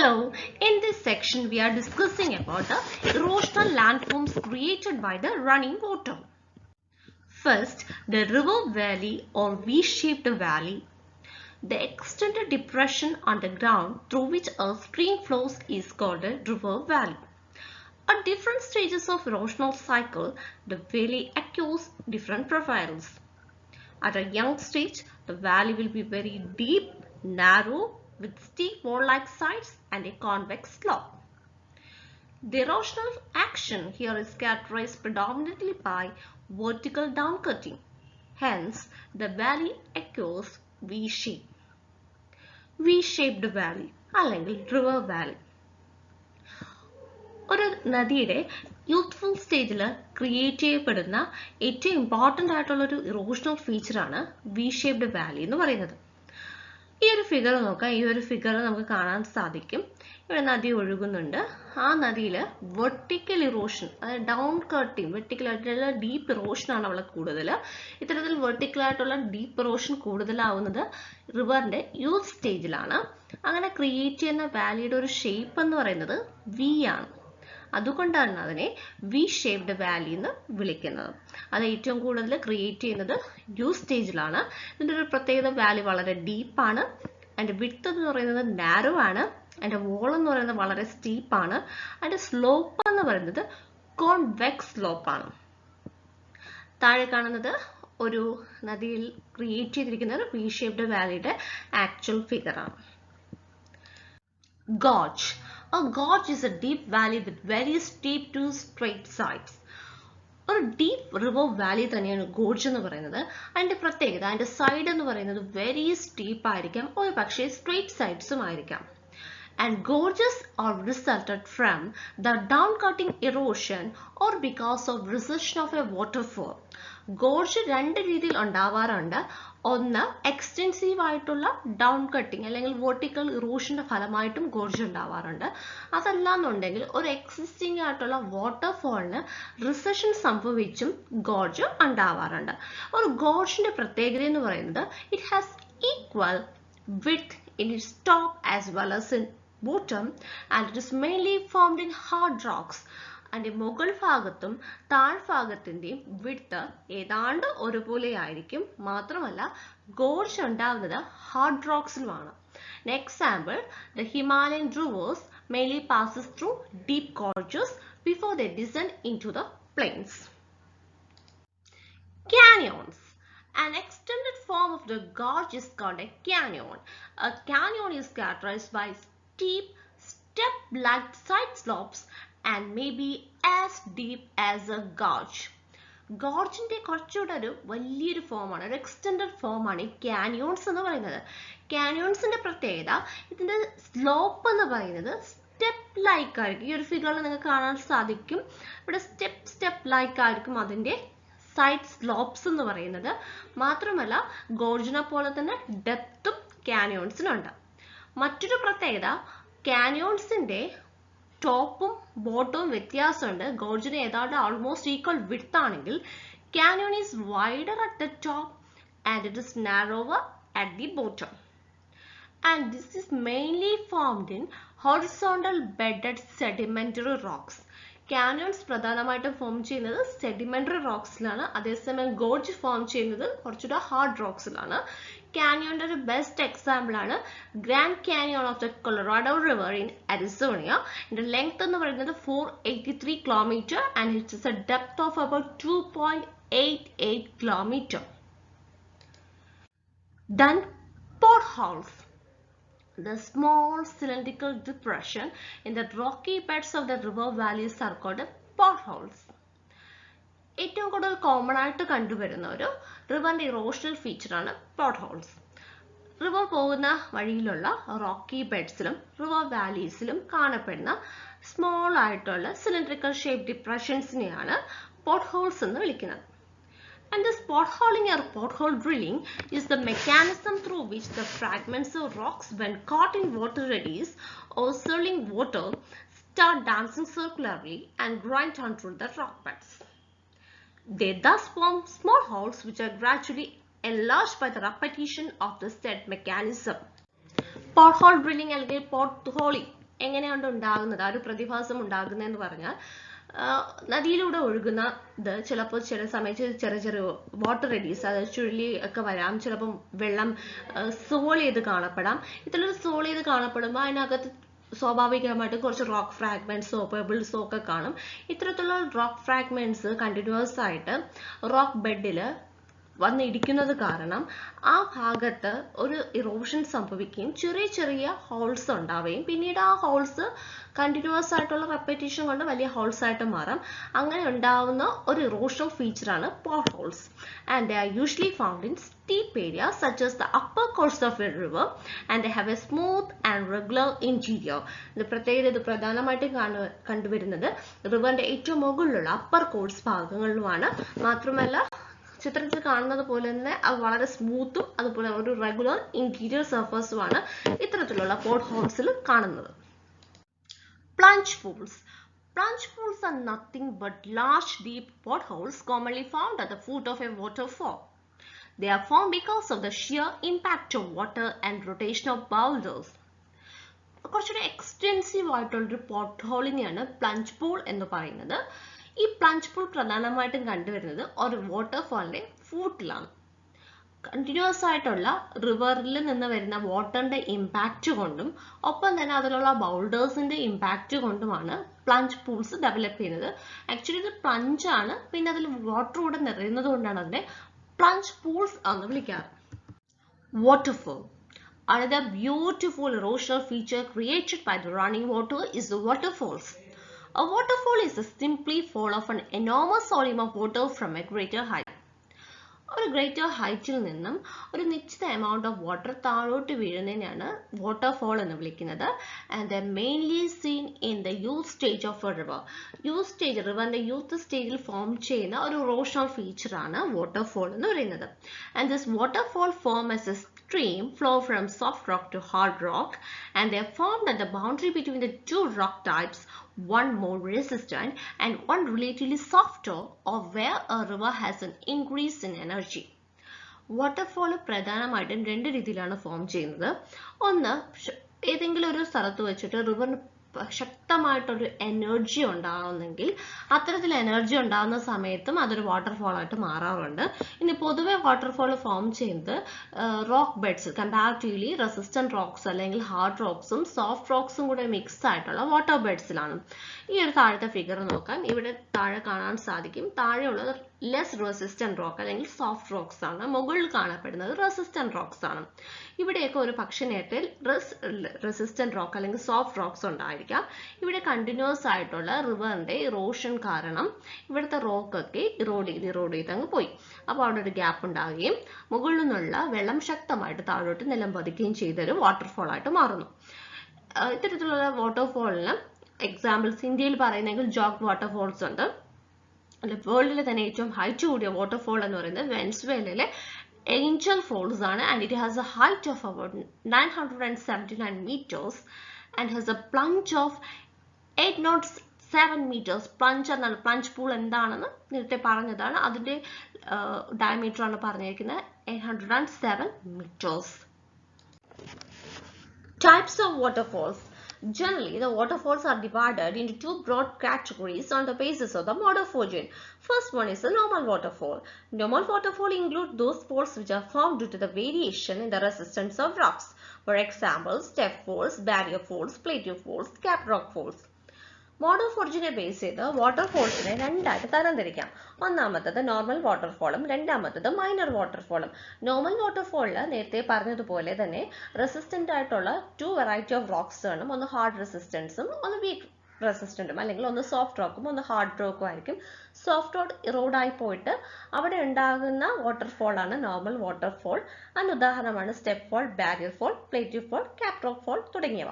Hello, in this section we are discussing about the erosional landforms created by the running water. First, the river valley or V-shaped valley. The extended depression underground through which a stream flows is called a river valley. At different stages of erosional cycle, the valley acquires different profiles. At a young stage, the valley will be very deep, narrow, with steep wall-like sides and a convex slope. The erosional action here is characterized predominantly by vertical downcutting. Hence, the valley acquires V-shape. V-shaped valley അല്ലെങ്കിൽ river valley. ഒരു നദിയുടെ youthful സ്റ്റേജിൽ create ചെയ്യപ്പെടുന്ന ഏറ്റവും important ആയിട്ടുള്ള ഒരു erosional ഫീച്ചറാണ് V shaped Valley എന്ന് പറയുന്നത്. ഈ ഒരു ഫിഗർ നോക്കാം. ഈ ഒരു ഫിഗർ നമുക്ക് കാണാൻ സാധിക്കും. ഇവിടെ നദി ഒഴുകുന്നുണ്ട്. ആ നദിയിൽ വെർട്ടിക്കൽ ഇറോഷൻ, അതായത് ഡൗൺ കട്ടിങ്, വെർട്ടിക്കൽ ആയിട്ടുള്ള ഡീപ്പ് ഇറോഷൻ ആണ് അവിടെ കൂടുതൽ. ഇത്തരത്തിൽ വെർട്ടിക്കൽ ആയിട്ടുള്ള ഡീപ്പ് ഇറോഷൻ കൂടുതലാവുന്നത് റിവറിന്റെ യൂത്ത് സ്റ്റേജിലാണ്. അങ്ങനെ ക്രിയേറ്റ് ചെയ്യുന്ന വാലിയുടെ ഒരു ഷേപ്പ് എന്ന് പറയുന്നത് വി ആണ്. അതുകൊണ്ടാണ് അതിനെ വി ഷേപ്ഡ് വാലി എന്ന് വിളിക്കുന്നത്. അത് ഏറ്റവും കൂടുതൽ ക്രിയേറ്റ് ചെയ്യുന്നത് യു സ്റ്റേജിലാണ്. ഇതിൻ്റെ ഒരു പ്രത്യേകത, വാലി വളരെ ഡീപ്പാണ്, അതിൻ്റെ വിഡ്ത്ത് എന്ന് പറയുന്നത് നാരോ ആണ്, അതിൻ്റെ വോൾ എന്ന് പറയുന്നത് വളരെ സ്റ്റീപ്പാണ്, അതിൻ്റെ സ്ലോപ്പ് എന്ന് പറയുന്നത് കോൺവെക്സ് സ്ലോപ്പാണ്. താഴെ കാണുന്നത് ഒരു നദിയിൽ ക്രിയേറ്റ് ചെയ്തിരിക്കുന്ന ഒരു വി ഷേപ്ഡ് വാലിയുടെ ആക്ച്വൽ ഫിഗറാണ്. Gorge. A gorge is a deep valley with very steep to straight sides. ഒരു ഡീപ്പ് റിവർ വാലി തന്നെയാണ് ഗോർജ് എന്ന് പറയുന്നത്. അതിൻ്റെ പ്രത്യേകത, അതിൻ്റെ സൈഡ് എന്ന് പറയുന്നത് വെരി സ്റ്റീപ്പ് ആയിരിക്കാം, ഒരു പക്ഷേ സ്ട്രെയിറ്റ് സൈഡ്സും ആയിരിക്കാം. And gorges are resulted from the down-cutting erosion or because of recession of a waterfall. Gorge രണ്ട് രീതിയിൽ ഉണ്ടാവാറുണ്ട്. ഒന്ന്, എക്സ്റ്റെൻസീവ് ആയിട്ടുള്ള ഡൗൺ കട്ടിങ് അല്ലെങ്കിൽ വെർട്ടിക്കൽ ഇറോഷന്റെ ഫലമായിട്ടും ഗോർജ് ഉണ്ടാവാറുണ്ട്. അതല്ലാന്നുണ്ടെങ്കിൽ ഒരു എക്സിസ്റ്റിംഗ് ആയിട്ടുള്ള വാട്ടർഫോളിന് റിസഷൻ സംഭവിച്ചും ഗോർജ് ഉണ്ടാവാറുണ്ട്. ഒരു ഗോർജിന്റെ പ്രത്യേകത എന്ന് പറയുന്നത് it has equal width in its top as well as in bottom, and it is mainly formed in hard rocks. അതിൻ്റെ മുകൾ ഭാഗത്തും താഴ്ഭാഗത്തിൻ്റെയും വിഡ്ത്ത് ഏതാണ്ട് ഒരുപോലെ ആയിരിക്കും. മാത്രമല്ല ഗോർജ് ഉണ്ടാവുന്നത് ഹാർഡ് റോക്സിലുമാണ്. Example, the Himalayan rivers mainly passes through deep gorges before they descend into the plains. Canyons. An extended form of the gorge is called a canyon. A canyon is characterized by steep, step-like side slopes and may be as deep as a gorge. ഗോർജിന്റെ കുറച്ചുകൂടെ ഒരു വലിയൊരു ഫോമാണ്, ഒരു extended ഫോമാണ് ഈ കാനിയോൺസ് എന്ന് പറയുന്നത്. കാനിയോൺസിന്റെ പ്രത്യേകത, ഇതിന്റെ സ്ലോപ്പ് എന്ന് പറയുന്നത് സ്റ്റെപ്പ് ലൈക്ക് ആയിരിക്കും. ഈ ഒരു ഫിഗറിൽ നിങ്ങൾക്ക് കാണാൻ സാധിക്കും. ഇവിടെ സ്റ്റെപ്പ് ലൈക്ക് ആയിരിക്കും അതിന്റെ സൈഡ് സ്ലോപ്സ് എന്ന് പറയുന്നത്. മാത്രമല്ല ഗോർജിനെ പോലെ തന്നെ ഡെപ്തും കാനിയോൺസിനുണ്ട്. മറ്റൊരു പ്രത്യേകത, കാനിയോൺസിന്റെ ടോപ്പും ബോട്ടവും വ്യത്യാസമുണ്ട്. ഗോർജിന് ഏതാണ്ട് ഓൾമോസ്റ്റ് ഈക്വൽ വിഡ്ത്ത് ആണെങ്കിൽ canyon is wider at the top and it is narrower at the bottom. And this is mainly formed in horizontal bedded sedimentary rocks. കാനിയോൺസ് പ്രധാനമായിട്ടും ഫോം ചെയ്യുന്നത് സെഡിമെന്ററി റോക്സിലാണ്. അതേസമയം ഗോർജ് ഫോം ചെയ്യുന്നത് കുറച്ചുകൂടെ ഹാർഡ് റോക്സിലാണ്. കാനിയോന്റെ ഒരു best example ആണ് grand canyon of the Colorado river in Arizona. ഇതിന്റെ ലെങ്ത് എന്ന് പറയുന്നത് 483 kilometre and it is a depth of about 2.88 kilometre. Then potholes. The small cylindrical depression in the rocky beds of the river valleys are called potholes. ഏറ്റവും കൂടുതൽ common ആയിട്ട് കണ്ടുവരുന്ന ഒരു റിവറിന്റെ erosional ഫീച്ചറാണ് പോട്ട്ഹോൾസ്. River പോകുന്ന വഴിയിലുള്ള Rocky ബെഡ്സിലും river വാലീസിലും കാണപ്പെടുന്ന small ആയിട്ടുള്ള cylindrical shape ഡിപ്രഷൻസിനെയാണ് പോട്ട്ഹോൾസ് എന്ന് വിളിക്കുന്നത്. And this potholing or pothole drilling is the mechanism through which the fragments of rocks, when caught in water eddies or swirling water, start dancing circularly and grind onto the rock beds. They thus form small holes which are gradually enlarged by the repetition of the said mechanism. Pothole drilling അല്ലെങ്കിൽ potholing എങ്ങനെയാണ് ഉണ്ടാകുന്നത്, ആ ഒരു പ്രതിഭാസം ഉണ്ടാകുന്നതെന്ന് പറഞ്ഞാൽ നദിയിലൂടെ ഒഴുകുന്നത് ചിലപ്പോൾ ചില സമയത്ത് ചെറിയ ചെറിയ വാട്ടർ എഡീസ്, അതായത് ചുഴലി ഒക്കെ വരാം. ചിലപ്പം വെള്ളം സോൾ ചെയ്ത് കാണപ്പെടാം. ഇത്തരത്തിൽ സോൾ ചെയ്ത് കാണപ്പെടുമ്പോൾ അതിനകത്ത് സ്വാഭാവികമായിട്ട് കുറച്ച് റോക്ക് ഫ്രാഗ്മെന്റ്സോ പെബിൾസോ ഒക്കെ കാണും. ഇത്തരത്തിലുള്ള റോക്ക് ഫ്രാഗ്മെന്റ്സ് കണ്ടിന്യൂസ് ആയിട്ട് റോക്ക് ബെഡിൽ വന്ന് ഇടിക്കുന്നത് കാരണം ആ ഭാഗത്ത് ഒരു ഇറോഷൻ സംഭവിക്കുകയും ചെറിയ ചെറിയ ഹോൾസ് ഉണ്ടാവുകയും പിന്നീട് ആ ഹോൾസ് കണ്ടിന്യൂസ് ആയിട്ടുള്ള റെപ്പറ്റീഷൻ കൊണ്ട് വലിയ ഹോൾസ് ആയിട്ട് മാറാം. അങ്ങനെ ഉണ്ടാവുന്ന ഒരു ഇറോഷൻ ഫീച്ചറാണ് potholes. And they are usually found in steep areas such as the upper course of a river, and they have a smooth and regular interior. ഇത് പ്രത്യേകത ഇത് പ്രധാനമായിട്ടും കണ്ടുവരുന്നത് റിവറിന്റെ ഏറ്റവും മുകളിലുള്ള അപ്പർ കോഴ്സ് ഭാഗങ്ങളിലുമാണ്. മാത്രമല്ല ചിത്രത്തിൽ കാണുന്നത് പോലെ തന്നെ അത് വളരെ സ്മൂത്തും അതുപോലെ ഒരു റെഗുലർ ഇന്റീരിയർ സർഫസുമാണ് ഇത്തരത്തിലുള്ള പോട്ട് ഹോൾസിൽ കാണുന്നത്. Plunge pools. Plunge pools are nothing but large deep potholes commonly found at the foot of a waterfall. They are formed because of the sheer impact of water and rotation of boulders. കുറച്ചൊരു extensive ആയിട്ടുള്ളൊരു pot ഹോളിനെയാണ് plunge pool എന്ന് പറയുന്നത്. ഈ plunge pool പ്രധാനമായിട്ടും കണ്ടുവരുന്നത് ഒരു വാട്ടർഫാളിന്റെ ഫൂട്ടിലാണ്. Continuous ആയിട്ടുള്ള റിവറിൽ നിന്ന് വരുന്ന വാട്ടറിന്റെ ഇമ്പാക്റ്റ് കൊണ്ടും ഒപ്പം തന്നെ അതിലുള്ള ബൗൾഡേഴ്സിന്റെ ഇമ്പാക്റ്റ് കൊണ്ടുമാണ് പ്ലഞ്ച് പൂൾസ് ഡെവലപ്പ് ചെയ്യുന്നത്. ആക്ച്വലി ഇത് പ്ലഞ്ച് ആണ്, പിന്നെ അതിൽ വാട്ടർ കൂടെ നിറയുന്നത് കൊണ്ടാണ് അതിനെ plunge pools എന്ന് വിളിക്കാറ്. Waterfall. Another beautiful erosional feature created by the running water is the waterfalls. A waterfall is a simply fall of an enormous volume of water from a greater height. ഒരു greater ഹൈറ്റിൽ നിന്നും ഒരു നിശ്ചിത amount of water താഴോട്ട് വീഴുന്നതിനാണ് waterfall എന്ന് വിളിക്കുന്നത്. And the mainly seen in the youth stage of a river. Youth stage, റിവറിന്റെ youth സ്റ്റേജിൽ ഫോം ചെയ്യുന്ന ഒരു ഇറോഷണൽ ഫീച്ചറാണ് വാട്ടർഫോൾ എന്ന് പറയുന്നത്. And this waterfall form as a stream flow from soft rock to hard rock, and they are formed at the boundary between the two rock types, one more resistant and one relatively softer, or where a river has an increase in energy. Waterfall പ്രധാനമായിട്ടും രണ്ട് രീതിയിലാണ് form ചെയ്യുന്നത്. ഒന്ന്, ഏതെങ്കിലും ഒരു സ്ഥലത്ത് വെച്ചിട്ട് റിവറിന് ശക്തമായിട്ടൊരു energy ഉണ്ടാകുന്നെങ്കിൽ അത്തരത്തിൽ എനർജി ഉണ്ടാകുന്ന സമയത്തും അതൊരു വാട്ടർഫോൾ ആയിട്ട് മാറാറുണ്ട്. ഇനി പൊതുവെ വാട്ടർഫോൾ ഫോം ചെയ്യുന്നത് rock beds, comparatively resistant rocks അല്ലെങ്കിൽ ഹാർഡ് റോക്സും സോഫ്റ്റ് റോക്സും കൂടെ മിക്സ് ആയിട്ടുള്ള വാട്ടർ ബെഡ്സിലാണ്. ഈ ഒരു താഴത്തെ ഫിഗർ നോക്കാം. ഇവിടെ താഴെ കാണാൻ സാധിക്കും. താഴെയുള്ളത് ലെസ് റെസിസ്റ്റന്റ് റോക്ക് അല്ലെങ്കിൽ സോഫ്റ്റ് റോക്സ് ആണ്. മുകളിൽ കാണപ്പെടുന്നത് റെസിസ്റ്റന്റ് റോക്സ് ആണ്. ഇവിടെയൊക്കെ ഒരു പക്ഷേ നേരത്തെ റെസിസ്റ്റന്റ് റോക്ക് അല്ലെങ്കിൽ സോഫ്റ്റ് റോക്സ് ഉണ്ടായിരിക്കും. ഇവിടെ കണ്ടിന്യൂസ് ആയിട്ടുള്ള റിവറിന്റെ ഇറോഷൻ കാരണം ഇവിടുത്തെ റോക്കൊക്കെ ഇറോഡ് ചെയ്ത് അങ്ങ് പോയി. അപ്പോൾ അവിടെ ഒരു ഗ്യാപ്പ് ഉണ്ടാവുകയും മുകളിൽ നിന്നുള്ള വെള്ളം ശക്തമായിട്ട് താഴോട്ട് നിലം പതിക്കുകയും ചെയ്തൊരു വാട്ടർഫോൾ ആയിട്ട് മാറുന്നു. ഇത്തരത്തിലുള്ള വാട്ടർഫോളിന് എക്സാമ്പിൾസ് ഇന്ത്യയിൽ പറയുന്നെങ്കിൽ ജോഗ് വാട്ടർഫോൾസ് ഉണ്ട്. വേൾഡിലെ തന്നെ ഏറ്റവും ഹൈറ്റ് കൂടിയ വാട്ടർഫോൾ എന്ന് പറയുന്നത് വെനസ്വേലയിലെ ഏഞ്ചൽ ഫോൾസ് ആണ്. And it has A height of about 979 meters and has a plunge of 807 meters. Plunge എന്നാണ്, പ്ലഞ്ച് പൂൾ എന്താണെന്ന് നേരത്തെ പറഞ്ഞതാണ്. അതിന്റെ ഡയമീറ്റർ ആണ് പറഞ്ഞിരിക്കുന്നത് 807 meters. Types of waterfalls. Generally, the waterfalls are divided into two broad categories on the basis of the morphology. First one is a normal waterfall. Normal waterfall include those falls which are formed due to the variation in the resistance of rocks. For example, step falls, barrier falls, plateau falls, cap rock falls. Model ഫോർജിനെ base ചെയ്ത് വാട്ടർഫോൾസിനെ രണ്ടായിട്ട് തരംതിരിക്കാം. ഒന്നാമത്തത് normal വാട്ടർഫോളും രണ്ടാമത്തത് minor വാട്ടർഫോളും. Normal വാട്ടർഫോളിൽ നേരത്തെ പറഞ്ഞതുപോലെ തന്നെ റെസിസ്റ്റന്റ് ആയിട്ടുള്ള ടു വെറൈറ്റി ഓഫ് റോക്സ് കാണും. ഒന്ന് ഹാർഡ് റെസിസ്റ്റൻസും ഒന്ന് വീക്ക് റെസിസ്റ്റന്റും, അല്ലെങ്കിൽ ഒന്ന് സോഫ്റ്റ് റോക്കും ഒന്ന് ഹാർഡ് റോക്കും ആയിരിക്കും. സോഫ്റ്റ് റോക്ക് ഇറോഡായി പോയിട്ട് അവിടെ ഉണ്ടാകുന്ന വാട്ടർഫോൾ ആണ് നോർമൽ വാട്ടർഫോൾ. അതിന് ഉദാഹരണമാണ് step fall, barrier fall, plateau fall, cap rock fall തുടങ്ങിയവ.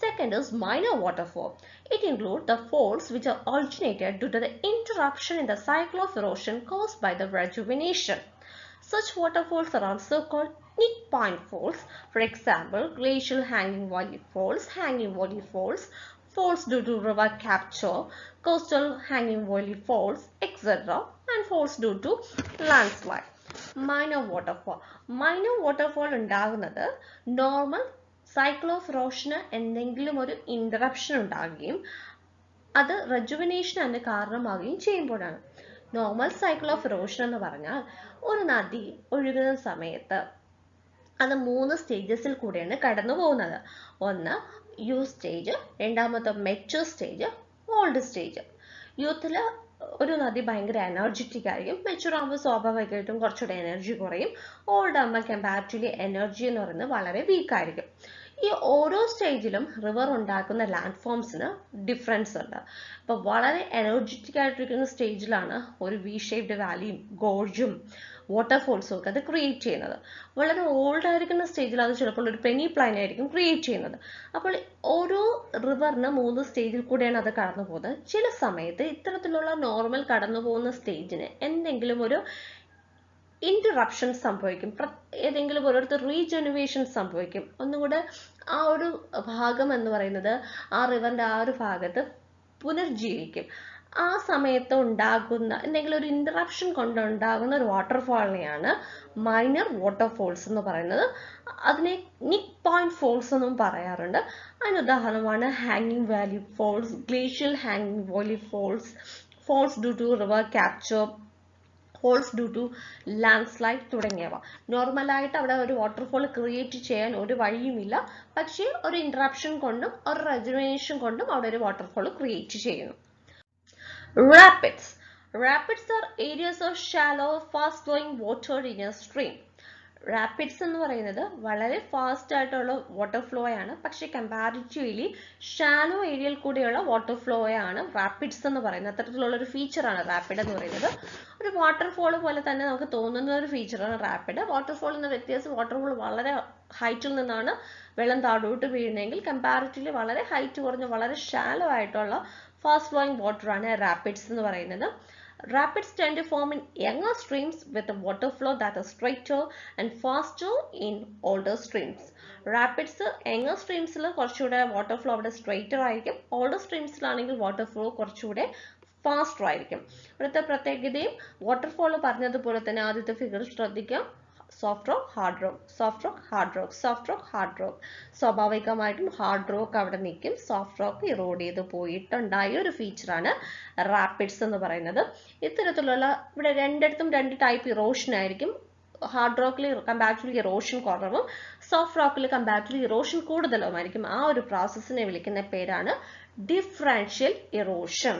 Second is minor waterfall. It includes the falls which are originated due to the interruption in the cycle of erosion caused by the rejuvenation. Such waterfalls are also called midpoint falls. For example, glacial hanging valley falls, falls due to river capture, coastal hanging valley falls, etc. and falls due to landslide. Minor waterfall. Minor waterfall ഉണ്ടാകുന്നത് normal cycle of ഇറോഷന് എന്തെങ്കിലും ഒരു ഇൻറ്ററപ്ഷൻ ഉണ്ടാകുകയും അത് rejuvenation അതിന് കാരണമാവുകയും ചെയ്യുമ്പോഴാണ്. Normal cycle of erosion എന്ന് പറഞ്ഞാൽ ഒരു നദി ഒഴുകുന്ന സമയത്ത് അത് 3 സ്റ്റേജസിൽ കൂടെയാണ് കടന്നു പോകുന്നത്. ഒന്ന് യൂത്ത് സ്റ്റേജ്, രണ്ടാമത്തെ മെച്യൂർ സ്റ്റേജ്, ഓൾഡ് സ്റ്റേജ്. യൂത്തിൽ ഒരു നദി ഭയങ്കര എനർജറ്റിക് ആയിരിക്കും, മെച്യൂർ ആകുമ്പോൾ സ്വാഭാവികമായിട്ടും കുറച്ചുകൂടെ എനർജി കുറയും, ഓൾഡ് ആകുമ്പോൾ കമ്പാരിറ്റീവ്ലി എനർജി എന്ന് പറയുന്നത് വളരെ വീക്ക് ആയിരിക്കും. ഈ ഓരോ സ്റ്റേജിലും റിവർ ഉണ്ടാക്കുന്ന ലാൻഡ് ഫോംസിന് ഡിഫറൻസ് ഉണ്ട്. അപ്പോൾ വളരെ എനർജറ്റിക് ആയിട്ടിരിക്കുന്ന സ്റ്റേജിലാണ് ഒരു വി ഷേപ്ഡ് വാലിയും ഗോർജും വാട്ടർഫോൾസും ഒക്കെ അത് ക്രിയേറ്റ് ചെയ്യുന്നത്. വളരെ ഓൾഡ് ആയിരിക്കുന്ന സ്റ്റേജിൽ അത് ചിലപ്പോൾ ഒരു പെനി പ്ലൈൻ ആയിരിക്കും ക്രിയേറ്റ് ചെയ്യുന്നത്. അപ്പോൾ ഓരോ റിവറിന് 3 സ്റ്റേജിൽ കൂടെയാണ് അത് കടന്നു പോകുന്നത്. ചില സമയത്ത് ഇത്തരത്തിലുള്ള നോർമൽ കടന്നു പോകുന്ന സ്റ്റേജിന് എന്തെങ്കിലും ഒരു ഇന്ററപ്ഷൻ സംഭവിക്കും, ഏതെങ്കിലും ഒരിടത്ത് റീജനുവേഷൻ സംഭവിക്കും. ഒന്നുകൂടെ ആ ഒരു ഭാഗം എന്ന് പറയുന്നത് ആ റിവറിന്റെ ആ ഒരു ഭാഗത്ത് പുനർജീവിക്കും. ആ സമയത്ത് ഉണ്ടാകുന്ന എന്തെങ്കിലും ഒരു ഇന്ററപ്ഷൻ കൊണ്ടുണ്ടാകുന്ന ഒരു വാട്ടർഫാളിനെയാണ് മൈനർ വാട്ടർഫോൾസ് എന്ന് പറയുന്നത്. അതിനെ നിക് പോയിന്റ് ഫോൾസ് എന്നും പറയാറുണ്ട്. അതിന് ഉദാഹരണമാണ് ഹാങ്ങിങ് വാലി ഫോൾസ്, ഗ്ലേഷ്യൽ ഹാങ്ങിങ് Valley false, false due to river capture, false due to land slide തുടങ്ങിയവ. നോർമലായിട്ട് അവിടെ ഒരു വാട്ടർഫോൾ ക്രിയേറ്റ് ചെയ്യാൻ ഒരു വഴിയുമില്ല, പക്ഷേ ഒരു ഇന്ററപ്ഷൻ കൊണ്ടും ഒരു റെജുനേഷൻ കൊണ്ടും അവിടെ ഒരു വാട്ടർഫോൾ ക്രിയേറ്റ് ചെയ്യുന്നു. Rapids. Rapids are areas of shallow, fast-flowing water in a stream. Rapids എന്ന് പറയുന്നത് വളരെ ഫാസ്റ്റ് ആയിട്ടുള്ള വാട്ടർ ഫ്ലോ ആണ്, പക്ഷേ കമ്പാരിറ്റീവ്ലി ഷാലോ ഏരിയയിൽ കൂടിയുള്ള വാട്ടർ ഫ്ലോ ആണ് റാപ്പിഡ്സ് എന്ന് പറയുന്നത്. അത്തരത്തിലുള്ള ഒരു ഫീച്ചറാണ് റാപ്പിഡ് എന്ന് പറയുന്നത്. ഒരു വാട്ടർഫോൾ പോലെ തന്നെ നമുക്ക് തോന്നുന്ന ഒരു ഫീച്ചറാണ് റാപ്പിഡ്. വാട്ടർഫോൾ എന്ന വ്യത്യാസം, വാട്ടർഫോൾ വളരെ ഹൈറ്റിൽ നിന്നാണ് വെള്ളം താഴോട്ട് വീഴുന്നതെങ്കിൽ കമ്പാരിറ്റീവ്ലി വളരെ ഹൈറ്റ് കുറഞ്ഞ വളരെ ഷാലോ ആയിട്ടുള്ള ഫാസ്റ്റ് ഫ്ലോയിങ് വാട്ടർ ആണ് റാപ്പിഡ്സ് എന്ന് പറയുന്നത്. Rapids tend to form in younger streams with a water flow that is straighter and faster in older streams. Rapids younger streams കുറച്ചുകൂടെ വാട്ടർ ഫ്ലോ അവിടെ സ്ട്രെയിറ്റർ ആയിരിക്കും, ഓൾഡർ സ്ട്രീംസിലാണെങ്കിൽ വാട്ടർ ഫ്ലോ കുറച്ചുകൂടെ faster ആയിരിക്കും. ഇവിടുത്തെ പ്രത്യേകതയും വാട്ടർഫോൾ പറഞ്ഞതുപോലെ തന്നെ ആദ്യത്തെ ഫിഗർ ശ്രദ്ധിക്കാം. Soft rock, hard rock, soft rock, hard rock, soft rock, hard rock. സ്വാഭാവികമായിട്ടും ഹാർഡ് റോക്ക് അവിടെ നിൽക്കും, സോഫ്റ്റ് റോക്ക് ഇറോഡ് ചെയ്ത് പോയിട്ടുണ്ടായ ഒരു ഫീച്ചറാണ് റാപ്പിഡ്സ് എന്ന് പറയുന്നത്. ഇത്തരത്തിലുള്ള ഇവിടെ രണ്ടിടത്തും 2 ടൈപ്പ് ഇറോഷൻ ആയിരിക്കും. ഹാർഡ് റോക്കിൽ കമ്പാരിറ്റീവ്ലി ഇറോഷൻ കുറവും, സോഫ്റ്റ് റോക്കിൽ കമ്പാരിറ്റീവ്ലി ഇറോഷൻ കൂടുതലുമായിരിക്കും. ആ ഒരു പ്രോസസ്സിനെ വിളിക്കുന്ന പേരാണ് ഡിഫറൻഷ്യൽ ഇറോഷൻ.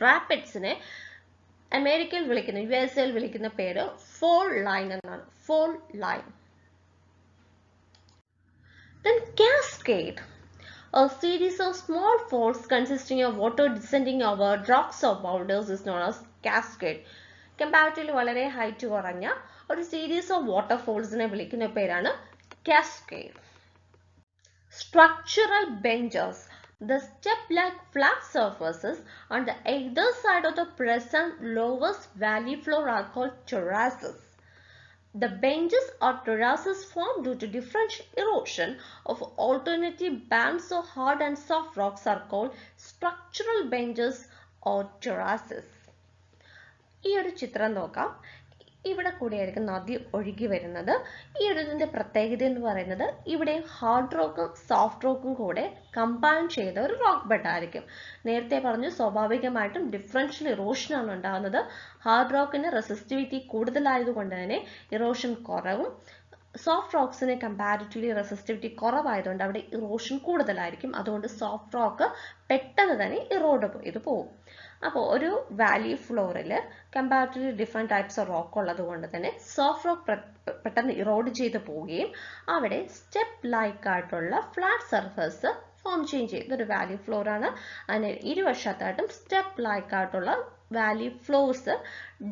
റാപ്പിഡ്സിനെ അമേരിക്കയിൽ വിളിക്കുന്ന, USA വിളിക്കുന്ന പേര് ഫോൾ ലൈൻ എന്നാണ്. Fall line. Then cascade. A series of small falls consisting of water descending over rocks or boulders is known as cascade. Comparatively വളരെ ഹൈറ്റ് കുറഞ്ഞ ഒരു സീരീസ് ഓഫ് വാട്ടർഫോൾസിനെ വിളിക്കുന്ന പേരാണ് cascade. Structural benches. The step-like flat surfaces on the either side of the present lowest valley floor are called terraces. The benches or terraces formed due to differential erosion of alternative bands of hard and soft rocks are called structural benches or terraces. ഈ ഒരു ചിത്രം നോക്കാം. ഇവിടെ കൂടെയായിരിക്കും നദി ഒഴുകി വരുന്നത്. ഈ ഒരു ഇതിന്റെ പ്രത്യേകത എന്ന് പറയുന്നത് ഇവിടെ ഹാർഡ് റോക്കും സോഫ്റ്റ് റോക്കും കൂടെ കമ്പൈൻ ചെയ്ത ഒരു റോക്ക് ബെഡ് ആയിരിക്കും. നേരത്തെ പറഞ്ഞു സ്വാഭാവികമായിട്ടും ഡിഫറൻഷ്യൽ ഇറോഷൻ ആണ് ഉണ്ടാകുന്നത്. ഹാർഡ് റോക്കിന് റെസിസ്റ്റിവിറ്റി കൂടുതലായതുകൊണ്ട് തന്നെ ഇറോഷൻ കുറവും, സോഫ്റ്റ് റോക്സിന് കമ്പാരിറ്റീവ്ലി റെസിസ്റ്റിവിറ്റി കുറവായതുകൊണ്ട് അവിടെ ഇറോഷൻ കൂടുതലായിരിക്കും. അതുകൊണ്ട് സോഫ്റ്റ് റോക്ക് പെട്ടെന്ന് തന്നെ ഇറോഡ് ചെയ്ത് പോകും. അപ്പോൾ ഒരു വാലി ഫ്ലോറിൽ comparatively different types of rock ഉള്ളത് കൊണ്ട് തന്നെ സോഫ്റ്റ് റോക്ക് പെട്ടെന്ന് ഇറോഡ് ചെയ്ത് പോവുകയും അവിടെ സ്റ്റെപ്പ് ലൈക്ക് ആയിട്ടുള്ള ഫ്ലാറ്റ് സർഫേസ് ഫോം ചെയ്യുകയും ചെയ്യും. ഇതൊരു വാലി ഫ്ലോറാണ്. അതിന് ഇരുവശത്തായിട്ടും സ്റ്റെപ്പ് ലൈക്ക് ആയിട്ടുള്ള വാലി ഫ്ലോർസ്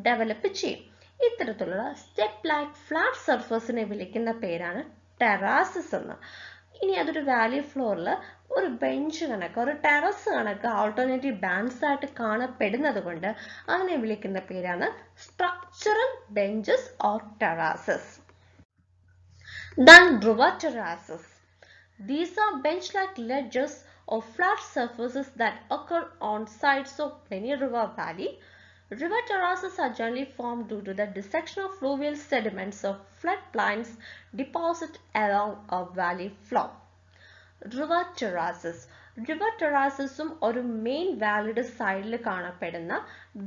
ഡെവലപ്പ് ചെയ്യും. ഇത്തരത്തിലുള്ള സ്റ്റെപ്പ് ലൈക്ക് ഫ്ലാറ്റ് സർഫേസിനെ വിളിക്കുന്ന പേരാണ് ടെറാസസ് എന്ന്. ഇനി അതൊരു വാലി ഫ്ലോറിൽ ഒരു ബെഞ്ച് കണക്ക്, ഒരു ടെറസ് കണക്ക് ആൾട്ടർനേറ്റീവ് ബാൻഡ്സ് ആയിട്ട് കാണപ്പെടുന്നത് കൊണ്ട് അതിനെ വിളിക്കുന്ന പേരാണ് structural benches or terraces. Then river terraces. These are bench-like ledges or flat surfaces that occur on sides of any river valley. River terraces are generally formed due to the dissection of fluvial sediments of floodplains deposited along a valley floor. River terraces ഒരു main വാലിയുടെ സൈഡിൽ കാണപ്പെടുന്ന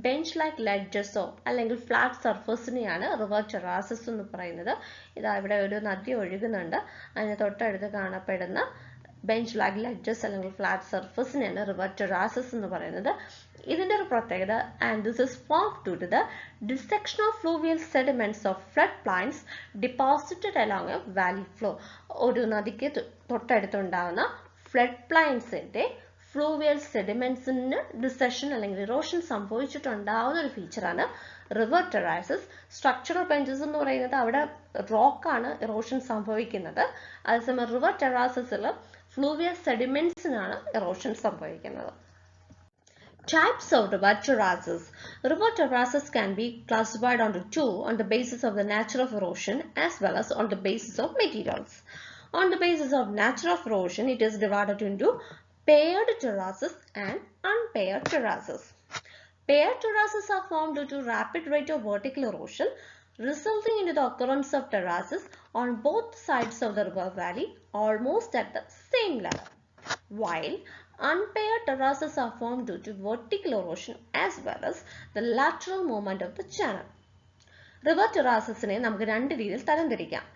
bench like ലെഡ്ജസോ അല്ലെങ്കിൽ flat സർഫസിനെയാണ് river terraces എന്ന് പറയുന്നത്. ഇതാ ഇവിടെ ഒരു നദി ഒഴുകുന്നുണ്ട്, അതിന് തൊട്ടടുത്ത് കാണപ്പെടുന്ന ബെഞ്ച് ലൈക്ക് ലെഡ്ജസ് അല്ലെങ്കിൽ ഫ്ലാറ്റ് സർഫസിനെയാണ് റിവർ ടെറാസസ് എന്ന് പറയുന്നത്. ഇതിന്റെ ഒരു പ്രത്യേകത, and this is formed due to the dissection of fluvial sediments of flood plains deposited along a valley flow. ഒരു നദിക്ക് തൊട്ടടുത്തുണ്ടാകുന്ന ഫ്ലഡ് പ്ലൈൻസിന്റെ ഫ്ലൂവിയൽ സെഡിമെന്റ്സിന് ഡിസെഷൻ അല്ലെങ്കിൽ ഇറോഷൻ സംഭവിച്ചിട്ടുണ്ടാവുന്ന ഒരു ഫീച്ചറാണ് റിവർ ടെറാസസ്. സ്ട്രക്ചറൽ ബെഞ്ചസ് എന്ന് പറയുന്നത് അവിടെ റോക്കാണ് ഇറോഷൻ സംഭവിക്കുന്നത്. അതേസമയം റിവർ ടെറാസസിൽ ഫ്ലൂവിയൽ സെഡിമെന്റ്സിനാണ് ഇറോഷൻ സംഭവിക്കുന്നത്. Types of river terraces. River terraces can be classified onto two on the basis of the nature of erosion as well as on the basis of materials. On the basis of nature of erosion, it is divided into paired terraces and unpaired terraces. Paired terraces are formed due to rapid rate of vertical erosion resulting into the occurrence of terraces on both sides of the river valley almost at the same level, while unpaired terraces are formed due to vertical erosion as well as the lateral movement of the channel. River terracesനെ നമുക്ക് രണ്ട് രീതിയിൽ തരംതിരിക്കാം.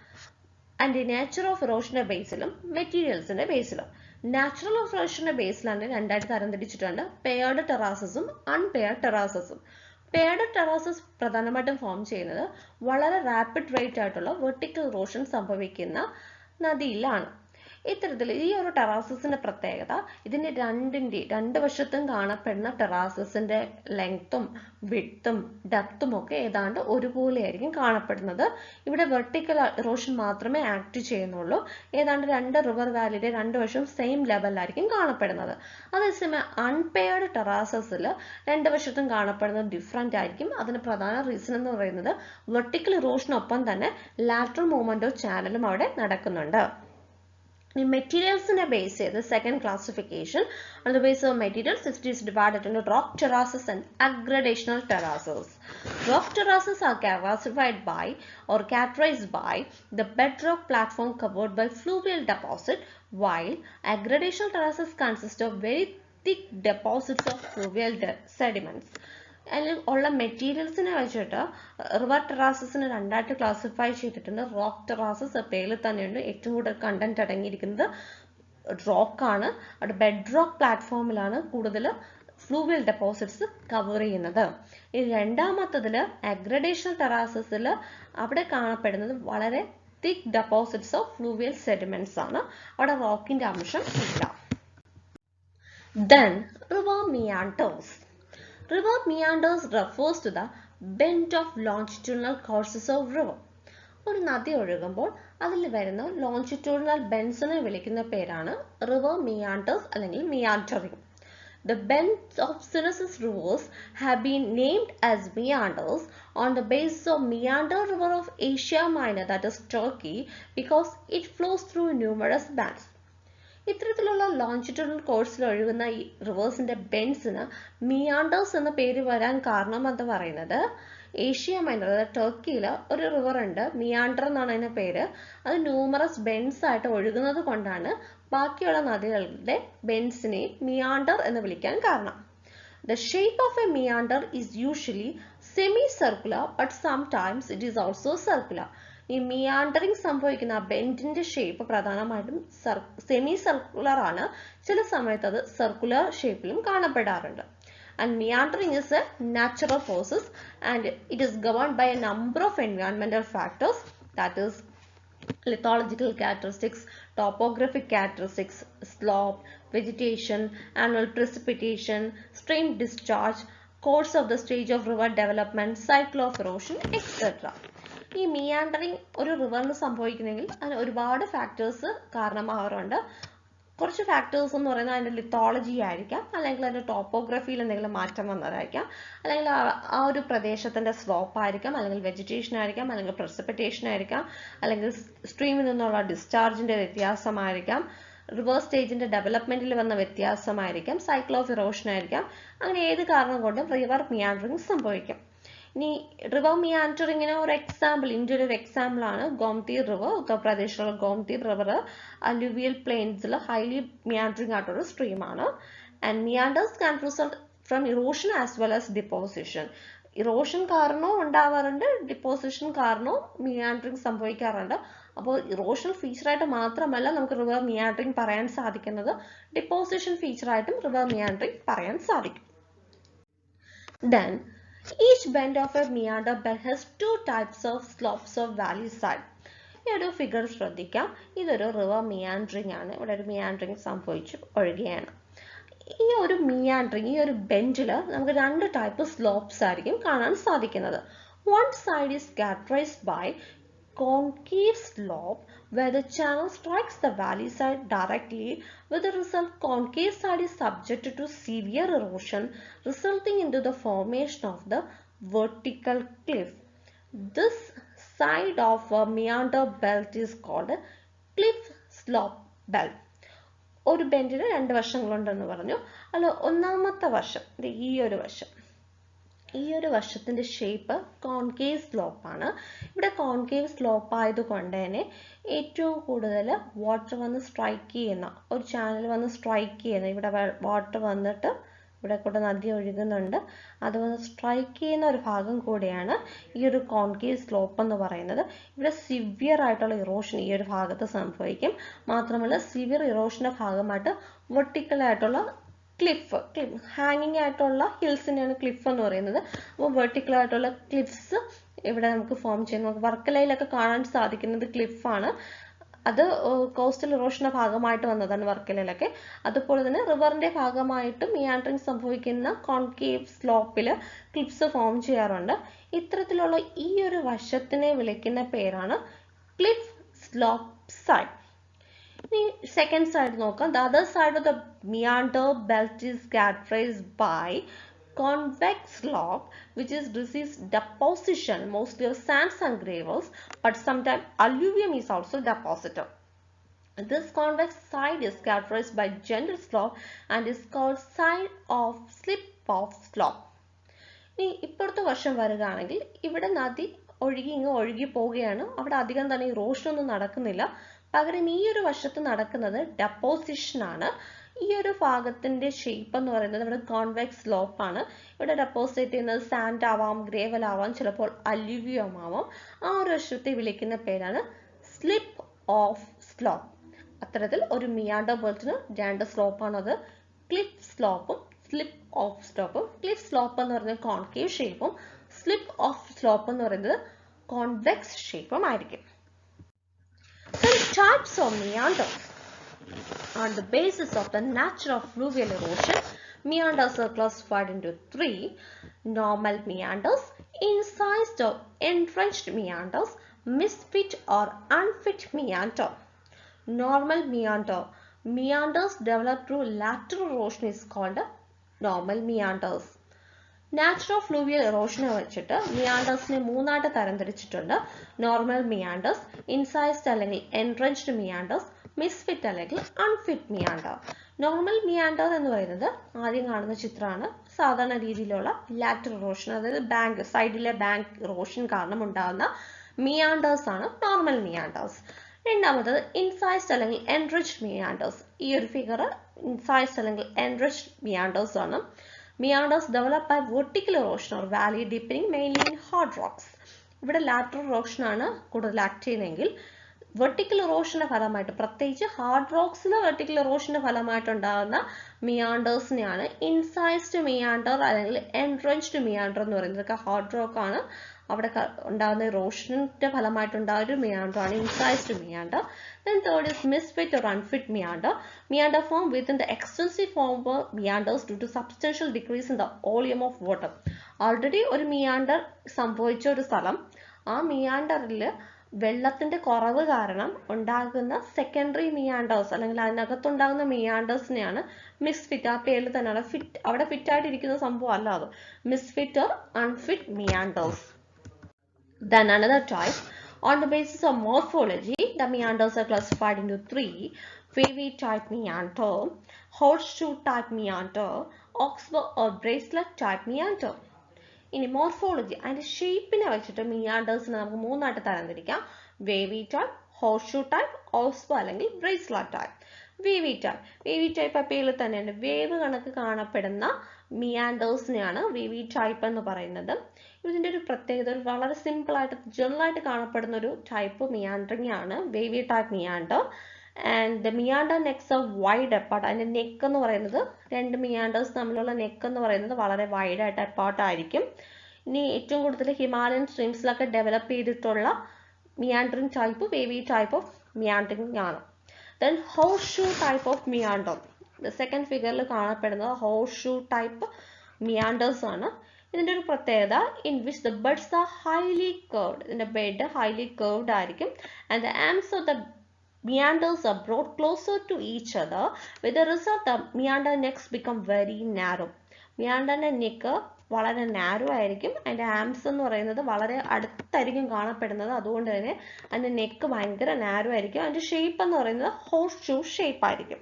അതിന്റെ nature of ഇറോഷന്റെ ബേസിലും മെറ്റീരിയൽസിന്റെ ബേസിലും. Natural of ഇറോഷന്റെ ബേസിലാണ് രണ്ടായിട്ട് തരംതിരിച്ചിട്ടുണ്ട്, paired ടെറാസസും unpaired ടെറാസസും. Paired ടെറാസസ് പ്രധാനമായിട്ടും form ചെയ്യുന്നത് വളരെ റാപ്പിഡ് റേറ്റ് ആയിട്ടുള്ള വെർട്ടിക്കൽ ഇറോഷൻ സംഭവിക്കുന്ന നദിയിലാണ്. ഇത്തരത്തിൽ ഈ ഒരു ടെറാസസിന്റെ പ്രത്യേകത, ഇതിന്റെ രണ്ട് വശത്തും കാണപ്പെടുന്ന ടെറാസസിന്റെ ലെങ്ത്തും വിഡ്ത്തും ഡെപ്തും ഒക്കെ ഏതാണ്ട് ഒരുപോലെയായിരിക്കും കാണപ്പെടുന്നത്. ഇവിടെ വെർട്ടിക്കൽ ഇറോഷൻ മാത്രമേ ആക്ട് ചെയ്യുന്നുള്ളൂ. ഏതാണ്ട് രണ്ട് റിവർ വാലിയുടെ രണ്ട് വശവും സെയിം ലെവലിലായിരിക്കും കാണപ്പെടുന്നത്. അതേസമയം അൺപെയർഡ് ടെറാസസിൽ രണ്ട് വശത്തും കാണപ്പെടുന്നത് ഡിഫറെന്റ് ആയിരിക്കും. അതിന് പ്രധാന റീസൺ എന്ന് പറയുന്നത് വെർട്ടിക്കൽ ഇറോഷനൊപ്പം തന്നെ ലാറ്ററൽ മൂവ്മെന്റ് ഓഫ് ചാനലും അവിടെ നടക്കുന്നുണ്ട്. In materials in a base, the second classification, on the basis of materials, it is divided into rock terraces and aggradational terraces. Rock terraces are classified by or characterized by the bedrock platform covered by fluvial deposit, while aggradational terraces consist of very thick deposits of fluvial sediments. അതിൽ ഉള്ള മെറ്റീരിയൽസിനെ വെച്ചിട്ട് river ടെറാസസിനെ രണ്ടായിട്ട് classify ചെയ്തിട്ടുണ്ട്. Rock ടെറാസസ് പേരിൽ തന്നെയുണ്ട്. ഏറ്റവും കൂടുതൽ content അടങ്ങിയിരിക്കുന്നത് റോക്കാണ്. അവിടെ ബെഡ് റോക്ക് പ്ലാറ്റ്ഫോമിലാണ് കൂടുതൽ ഫ്ലൂവിയൽ ഡെപ്പോസിറ്റ്സ് കവർ ചെയ്യുന്നത്. ഈ രണ്ടാമത്തതിൽ അഗ്രഡേഷണൽ ടെറാസസിൽ അവിടെ കാണപ്പെടുന്നത് വളരെ തിക്ക് ഡെപ്പോസിറ്റ്സ് ഓഫ് ഫ്ലൂവിയൽ സെഡിമെന്റ്സ് ആണ്. അവിടെ റോക്കിന്റെ അംശം ഇല്ല. Then river meanders. River meanders refers to the bend of longitudinal courses of river. ഒരു നദി ഒഴുകുമ്പോൾ അതിൽ വരുന്ന ലോഞ്ചിറ്റ്യൂഡിനൽ ബെൻസിനെ വിളിക്കുന്ന പേരാണ് റിവർ മിയാൻഡേഴ്സ് അല്ലെങ്കിൽ മിയാൻഡറിംഗ്. The bends of sinuous rivers have been named as meanders on the basis of Meander River of Asia Minor, that is Turkey, because it flows through numerous bends. ഇത്തരത്തിലുള്ള longitudinal കോഴ്സിൽ ഒഴുകുന്ന ഈ റിവേഴ്സിന്റെ ബെൻസിന് meanders എന്ന പേര് വരാൻ കാരണം എന്ന് പറയുന്നത് ഏഷ്യ മൈനർ, അതായത് ടർക്കിയിൽ ഒരു റിവർ ഉണ്ട്, മിയാൻഡർ എന്നാണ് അതിന്റെ പേര്. അത് ന്യൂമറസ് ബെൻസ് ആയിട്ട് ഒഴുകുന്നത് കൊണ്ടാണ് ബാക്കിയുള്ള നദികളുടെ ബെൻസിനെ മിയാൻഡർ എന്ന് വിളിക്കാൻ കാരണം. The shape of a meander is usually semi-circular, but sometimes it is also circular. ഈ മിയാൻഡറിംഗ് സംഭവിക്കുന്ന ബെൻഡിന്റെ ഷേപ്പ് പ്രധാനമായിട്ടും സെമി സർക്കുലർ ആണ്. ചില സമയത്ത് അത് circular ഷേപ്പിലും കാണപ്പെടാറുണ്ട്. And meandering is a natural process and it is governed by a number of environmental factors, that is lithological characteristics, topographic characteristics, slope, vegetation, annual precipitation, stream discharge, course of the stage of river development, cycle of erosion, etc. ഈ മിയാൻഡറിംഗ് ഒരു റിവറിന് സംഭവിക്കുന്നെങ്കിൽ അതിന് ഒരുപാട് factors കാരണമാകാറുണ്ട്. കുറച്ച് factors എന്ന് പറയുന്നത് അതിൻ്റെ ലിത്തോളജി ആയിരിക്കാം, അല്ലെങ്കിൽ അതിൻ്റെ ടോപ്പോഗ്രഫിയിൽ എന്തെങ്കിലും മാറ്റം വന്നതായിരിക്കാം, അല്ലെങ്കിൽ ആ ഒരു പ്രദേശത്തിൻ്റെ സ്ലോപ്പ് ആയിരിക്കാം, അല്ലെങ്കിൽ വെജിറ്റേഷൻ ആയിരിക്കാം, അല്ലെങ്കിൽ പ്രസിപ്പിറ്റേഷൻ ആയിരിക്കാം, അല്ലെങ്കിൽ സ്ട്രീമിൽ നിന്നുള്ള ഡിസ്ചാർജിൻ്റെ വ്യത്യാസമായിരിക്കാം, റിവർ സ്റ്റേജിന്റെ ഡെവലപ്മെന്റിൽ വന്ന വ്യത്യാസമായിരിക്കാം, സൈക്കിൾ ഓഫ് ഇറോഷൻ ആയിരിക്കാം. അങ്ങനെ ഏത് കാരണം കൊണ്ടും റിവർ മിയാൻഡറിങ് സംഭവിക്കും. ഇനി റിവർ മിയാൻഡറിങ്ങിന് ഒരു എക്സാമ്പിൾ, ഇന്ത്യയുടെ ഒരു എക്സാമ്പിൾ ആണ് ഗോമതി റിവർ. ഉത്തർപ്രദേശിലുള്ള ഗോമതി റിവർ അലൂവിയൽ പ്ലെയിൻസിൽ ഹൈലി മിയാൻഡറിങ് ആയിട്ടുള്ള സ്ട്രീമാണ്. And meanders can result from erosion as well as deposition. Erosion കാരണവും ഉണ്ടാവാറുണ്ട്, ഡിപ്പോസിഷൻ കാരണവും മിയാൻഡറിങ് സംഭവിക്കാറുണ്ട്. അപ്പോൾ ഇറോഷണൽ ഫീച്ചറായിട്ട് മാത്രമല്ല നമുക്ക് റിവർ മിയാൻഡറിങ് പറയാൻ സാധിക്കുന്നത്, ഡിപ്പോസിഷൻ ഫീച്ചറായിട്ടും റിവർ മിയാൻഡറിങ് പറയാൻ സാധിക്കും. Then each bend of a meander bed has two types of slopes of valley side. ഈ ഒരു ഫിഗർ ശ്രദ്ധിക്കാം. ഇതൊരു റിവർ മിയാൻഡറിങ് ആണ്. ഇവിടെ ഒരു മിയാൻഡറിങ് സംഭവിച്ചു ഒഴുകുകയാണ്. ഈ ഒരു മിയാൻഡറിങ്, ഈ ഒരു ബെൻഡിൽ നമുക്ക് രണ്ട് ടൈപ്പ് സ്ലോപ്സ് ആയിരിക്കും കാണാൻ സാധിക്കുന്നത്. One side is characterized by concave slope where the channel strikes the valley side directly, with the result concave side is subjected to severe erosion, resulting into the formation of the vertical cliff. This side of a meander belt is called a cliff slope belt. ഒരു ബെൻഡിന് രണ്ട് വശങ്ങളുണ്ടെന്ന് പറഞ്ഞു. അല്ല, ഒന്നാമത്തെ വശം ഈ ഒരു വശം, ഈ ഒരു വശത്തിന്റെ ഷേപ്പ് കോൺകേവ് സ്ലോപ്പ് ആണ്. ഇവിടെ കോൺകേവ് സ്ലോപ്പ് ആയതുകൊണ്ട് തന്നെ ഏറ്റവും കൂടുതൽ വാട്ടർ വന്ന് സ്ട്രൈക്ക് ചെയ്യുന്ന ഒരു ചാനൽ വന്ന് സ്ട്രൈക്ക് ചെയ്യുന്ന, ഇവിടെ വാട്ടർ വന്നിട്ട് ഇവിടെ കൂടെ നദി ഒഴുകുന്നുണ്ട്, അത് വന്ന് സ്ട്രൈക്ക് ചെയ്യുന്ന ഒരു ഭാഗം കൂടിയാണ് ഈ ഒരു കോൺകേവ് സ്ലോപ്പ് എന്ന് പറയുന്നത്. ഇവിടെ സിവിയർ ആയിട്ടുള്ള ഇറോഷൻ ഈ ഒരു ഭാഗത്ത് സംഭവിക്കും. മാത്രമല്ല സിവിയർ ഇറോഷന്റെ ഭാഗമായിട്ട് വെർട്ടിക്കൽ ആയിട്ടുള്ള ക്ലിഫ്, ഹാങ്ങിങ് ആയിട്ടുള്ള ഹിൽസിനെയാണ് ക്ലിഫ് എന്ന് പറയുന്നത്. അപ്പോൾ വെർട്ടിക്കൽ ആയിട്ടുള്ള ക്ലിഫ്സ് ഇവിടെ നമുക്ക് ഫോം ചെയ്യുന്നു. നമുക്ക് വർക്കലയിലൊക്കെ കാണാൻ സാധിക്കുന്നത് ക്ലിഫാണ്. അത് കോസ്റ്റൽ ഇറോഷന്റെ ഭാഗമായിട്ട് വന്നതാണ് വർക്കലയിലൊക്കെ. അതുപോലെ തന്നെ റിവറിന്റെ ഭാഗമായിട്ട് മിയാൻഡറിങ് സംഭവിക്കുന്ന കോൺകേവ് സ്ലോപ്പിൽ ക്ലിഫ്സ് ഫോം ചെയ്യാറുണ്ട്. ഇത്തരത്തിലുള്ള ഈ ഒരു വശത്തിനെ വിളിക്കുന്ന പേരാണ് cliff slope side. Second side നോക്കാം. The other side of the meander belt is characterized by convex slope which is receives deposition mostly of sands and gravels, but sometimes alluvium is also deposited. This convex side is characterized by gentle slope and is called side of slip of slope. ഇനി ഇപ്പുറത്തെ വശം വരികയാണെങ്കിൽ ഇവിടെ നദി ഒഴുകി പോവുകയാണ്. അവിടെ അധികം തന്നെ ഇറോഷൻ ഒന്നും നടക്കുന്നില്ല. പകരം ഈ ഒരു വശത്ത് നടക്കുന്നത് ഡെപ്പോസിഷൻ ആണ്. ഈ ഒരു ഭാഗത്തിന്റെ ഷേപ്പ് എന്ന് പറയുന്നത് ഇവിടെ കോൺവെക്സ് സ്ലോപ്പ് ആണ്. ഇവിടെ ഡെപ്പോസിറ്റ് ചെയ്യുന്നത് സാൻഡ് ആവാം, ഗ്രേവൽ ആവാം, ചിലപ്പോൾ അലൂവിയം ആവാം. ആ ഒരു വശത്തെ വിളിക്കുന്ന പേരാണ് സ്ലിപ്പ് ഓഫ് സ്ലോപ്പ്. അത്തരത്തിൽ ഒരു മിയാൻഡർ ബെൽറ്റിന് രണ്ട് സ്ലോപ്പാണ്, അത് ക്ലിഫ് സ്ലോപ്പും സ്ലിപ്പ് ഓഫ് സ്ലോപ്പും. ക്ലിഫ് സ്ലോപ്പ് എന്ന് പറയുന്നത് കോൺകേവ് ഷേപ്പും സ്ലിപ്പ് ഓഫ് സ്ലോപ്പ് എന്ന് പറയുന്നത് കോൺവെക്സ് ഷേപ്പും ആയിരിക്കും. Then types of meanders. On the basis of the nature of fluvial erosion, meanders are classified into three: normal meanders, incised or entrenched meanders, misfit or unfit meander. Normal meander. Meanders developed through lateral erosion is called normal meanders. Natural fluvial ഇറോഷനെ വെച്ചിട്ട് മിയാൻഡേഴ്സിനെ മൂന്നായിട്ട് തരംതിരിച്ചിട്ടുണ്ട്. Normal meanders, incised അല്ലെങ്കിൽ entrenched meanders, misfit അല്ലെങ്കിൽ unfit meander. Normal meander എന്ന് പറയുന്നത് ആദ്യം കാണുന്ന ചിത്രമാണ്. സാധാരണ രീതിയിലുള്ള ലാറ്ററൽ ഇറോഷൻ, അതായത് ബാങ്ക് സൈഡിലെ ബാങ്ക് ഇറോഷൻ കാരണം ഉണ്ടാകുന്ന മിയാൻഡേഴ്സ് ആണ് നോർമൽ മിയാൻഡേഴ്സ്. രണ്ടാമത്തത് ഇൻസൈസ്ഡ് അല്ലെങ്കിൽ എൻറിച്ച്ഡ് മിയാൻഡേഴ്സ്. ഈ ഒരു ഫിഗർ ഇൻസൈസ്ഡ് അല്ലെങ്കിൽ എൻറിച്ച്ഡ് മിയാൻഡേഴ്സ് ആണ്. Meanders developed by vertical erosion or valley deepening mainly in hard rocks. ഇവിടെ lateral erosion ആണ് കൂടുതൽ ആക്ട് ചെയ്യുന്നതെങ്കിൽ വെർട്ടിക്കൽ ഇറോഷന്റെ ഫലമായിട്ട്, പ്രത്യേകിച്ച് ഹാർഡ് റോക്സിൽ വെർട്ടിക്കൽ ഇറോഷന്റെ ഫലമായിട്ട് ഉണ്ടാകുന്ന മിയാൻഡേഴ്സിനെയാണ് ഇൻസൈസ്ഡ് മിയാൻഡർ അല്ലെങ്കിൽ എൻട്രഞ്ച്ഡ് മിയാൻഡർ എന്ന് പറയുന്നത്. ഇതൊക്കെ ഹാർഡ് റോക്ക് ആണ്. അവിടെ ഉണ്ടാകുന്ന ഇറോഷന്റെ ഫലമായിട്ടുണ്ടാകുന്ന ഒരു മിയാൻഡർ ആണ് ഇൻസൈസ്ഡ് meander. Then third is misfit or unfit meander. Meander form within the extensive form of meanders due to substantial decrease in the volume of water. Already ഒരു മിയാൻഡർ സംഭവിച്ച ഒരു സ്ഥലം, ആ മിയാൻഡറിൽ വെള്ളത്തിന്റെ കുറവ് കാരണം ഉണ്ടാകുന്ന സെക്കൻഡറി മിയാൻഡേഴ്സ് അല്ലെങ്കിൽ അതിനകത്തുണ്ടാകുന്ന മിയാൻഡേഴ്സിനെയാണ് മിസ്ഫിറ്റ്. ആ പേരിൽ തന്നെയാണ് ഫിറ്റ്, അവിടെ ഫിറ്റ് ആയിട്ടിരിക്കുന്ന സംഭവം അല്ല അത്. Misfit or unfit meanders. Then another type. On the basis of morphology, the meanders are classified into three: wavy type meander, horseshoe type meander, oxbow or bracelet type meander. ഇനി morphology അതിൻ്റെ ഷേപ്പിനെ വെച്ചിട്ട് മിയാണ്ടേഴ്സിനെ നമുക്ക് മൂന്നായിട്ട് തരംതിരിക്കാം. വേവി ടൈപ്പ്, ഹോർഷൂ ടൈപ്പ്, ഓസ്ബോ അല്ലെങ്കിൽ bracelet type. Wavy type ആ പേരിൽ തന്നെയുണ്ട്. വേവ് കണക്ക് കാണപ്പെടുന്ന മിയാണ്ടേഴ്സിനെയാണ് വേവി ടൈപ്പ് എന്ന് പറയുന്നത്. ഇതിൻ്റെ ഒരു പ്രത്യേകത വളരെ സിമ്പിളായിട്ട് ജനറലായിട്ട് കാണപ്പെടുന്ന ഒരു ടൈപ്പ് മിയാൻഡറിങ് ആണ് wavy type meander. And the meander necks are wide apart. അതിൻ്റെ നെക്ക് എന്ന് പറയുന്നത് രണ്ട് മിയാൻഡേഴ്സ് തമ്മിലുള്ള നെക്ക് എന്ന് പറയുന്നത് വളരെ വൈഡായിട്ട് അപ്പാർട്ടായിരിക്കും. ഇനി ഏറ്റവും കൂടുതൽ ഹിമാലയൻ സ്ട്രീംസിലൊക്കെ ഡെവലപ്പ് ചെയ്തിട്ടുള്ള meandering type wavy type of meandering ആണ്. Then horseshoe type of meander. Second ഫിഗറിൽ കാണപ്പെടുന്നത് ഹോർഷൂ ടൈപ്പ് മിയാൻഡേഴ്സ് ആണ്. ഇതിൻ്റെ ഒരു പ്രത്യേകത in which the beds are highly curved. ഇതിൻ്റെ ബെഡ് ഹൈലി കർവ്ഡ് ആയിരിക്കും. And the arms of the meanders are brought closer to each other, with the result the meander necks become very narrow. മിയാൻഡറിന്റെ neck വളരെ narrow ആയിരിക്കും. അതിൻ്റെ arms എന്ന് പറയുന്നത് വളരെ അടുത്തായിരിക്കും കാണപ്പെടുന്നത്. അതുകൊണ്ട് തന്നെ അതിൻ്റെ നെക്ക് ഭയങ്കര നാരോ ആയിരിക്കും. അതിൻ്റെ ഷേപ്പ് എന്ന് പറയുന്നത് ഹോർസ് ഷൂ ഷേപ്പ് ആയിരിക്കും.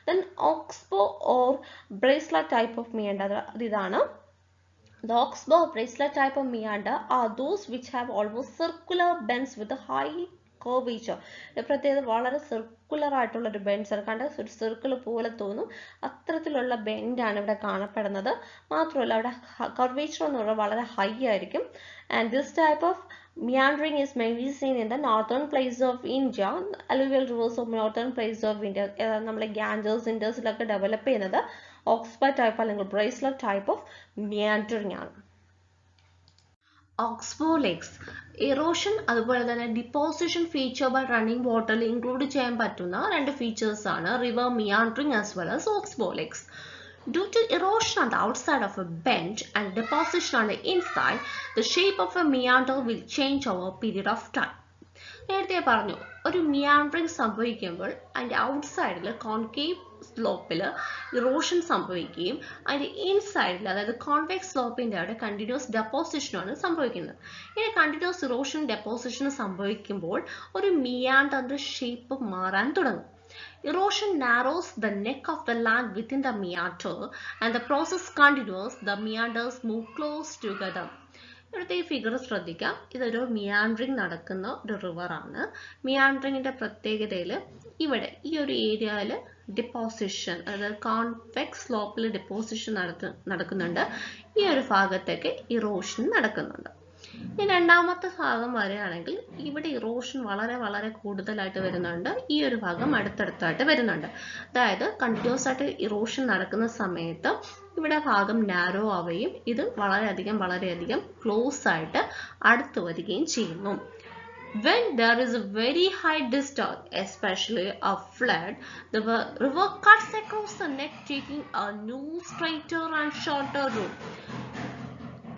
Then oxbow or bracelet type of meander ഇതാണ്. The oxbow or bracelet type of meander are those which have almost circular bends with a high curvature. പ്രത്യേകത വളരെ circular ആയിട്ടുള്ള ഒരു ബെൻഡ്സ് കണ്ട ഒരു സർക്കിൾ പോലെ തോന്നും. അത്തരത്തിലുള്ള ബെൻഡാണ് ഇവിടെ കാണപ്പെടുന്നത്. മാത്രമല്ല അവിടെ കർവേച്ചർ എന്ന് പറയുന്നത് വളരെ ഹൈ ആയിരിക്കും. And this type of meandering is mainly seen in the northern plains of India. Alluvial rivers of northern plains of India നമ്മളെ ഗാൻജേഴ്സ് ഇൻഡസിലൊക്കെ ഡെവലപ്പ് ചെയ്യുന്നത് ഓക്സ്ബോ ടൈപ്പ് അല്ലെങ്കിൽ ബ്രേസ്ലെറ്റ് ടൈപ്പ് ഓഫ് മിയാൻഡറിങ് ആണ്. Oxbow lakes erosion അതുപോലെ തന്നെ deposition feature by running വാട്ടറിൽ include ചെയ്യാൻ പറ്റുന്ന രണ്ട് ഫീച്ചേഴ്സ് ആണ് river meandering as well as oxbow lakes. Due to erosion on the outside of a bend and deposition on the inside, the shape of a meander will change over a period of time. നേരത്തെ പറഞ്ഞു ഒരു meandering സംഭവിക്കുമ്പോൾ അതിൻ്റെ ഔട്ട്സൈഡിൽ concave സ്ലോപ്പിൽ erosion സംഭവിക്കുകയും അതിൻ്റെ ഇൻസൈഡിൽ അതായത് convex സ്ലോപ്പിൻ്റെ അവിടെ continuous ഡെപ്പോസിഷനാണ് സംഭവിക്കുന്നത്. ഇങ്ങനെ കണ്ടിന്യൂസ് ഇറോഷൻ ഡെപ്പോസിഷൻ സംഭവിക്കുമ്പോൾ ഒരു മിയാൻഡറിൻ്റെ ഷേപ്പ് മാറാൻ തുടങ്ങും. Erosion narrows the neck of the land within the meander and the process continues. The meanders move close together. ഇവിടുത്തെ ഈ ഫിഗർ ശ്രദ്ധിക്കാം. ഇതൊരു മിയാൻഡറിങ് നടക്കുന്ന ഒരു റിവറാണ്. മിയാൻഡറിങ്ങിൻ്റെ പ്രത്യേകതയിൽ ഇവിടെ ഈ ഒരു ഏരിയയിൽ ഡിപ്പോസിഷൻ അതായത് കോൺവെക്സ് സ്ലോപ്പിൽ ഡിപ്പോസിഷൻ നടക്കുന്നുണ്ട്. ഈ ഒരു ഭാഗത്തേക്ക് ഇറോഷൻ നടക്കുന്നുണ്ട്. ഇനി രണ്ടാമത്തെ ഭാഗം വരികയാണെങ്കിൽ ഇവിടെ ഇറോഷൻ വളരെ വളരെ കൂടുതലായിട്ട് വരുന്നുണ്ട്. ഈ ഒരു ഭാഗം അടുത്തടുത്തായിട്ട് വരുന്നുണ്ട്. അതായത് കണ്ടിന്യൂസ് ആയിട്ട് ഇറോഷൻ നടക്കുന്ന സമയത്ത് ഇവിടെ ഭാഗം നാരോ ആവുകയും ഇത് വളരെയധികം ക്ലോസ് ആയിട്ട് അടുത്ത് വരികയും ചെയ്യുന്നു. When there is a very high discharge, especially a flood, the river cuts across the neck, taking a new straighter and shorter route.